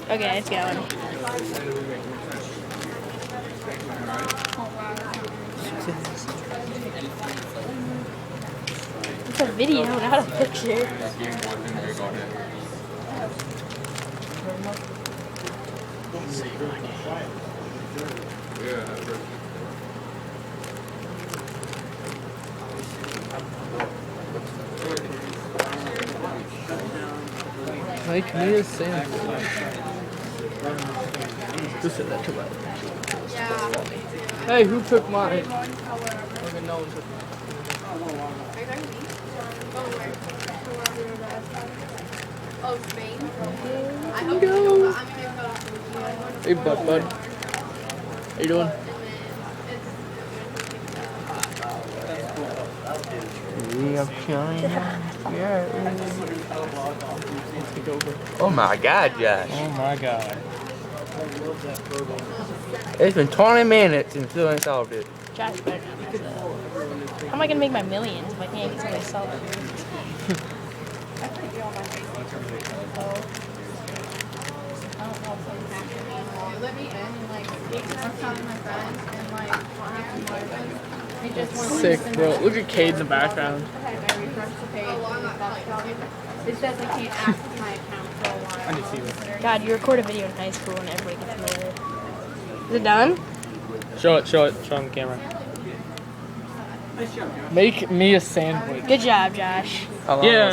Okay, it's going. It's a video, not a picture. Make me a sandwich. Who said that to my Hey, who took mine? Okay, no one took mine. Oh, Spain? I hope you go. know, Hey, bud. How you doing? We are chilling. Oh my God, Josh. Oh my God. It's been 20 minutes and still ain't solved it. Josh better not mess up. How am I gonna make my millions if I can't get somebody to solve it? let me in and like I'm telling my friends and like they just want Sick, bro. Look at Cade in the background. I refresh the page and it says I can't access my account for a while. I need to see this. God, you record a video in high school and everybody gets murdered. Is it done? Show it on the camera. Make me a sandwich. Good job, Josh. How long Yeah.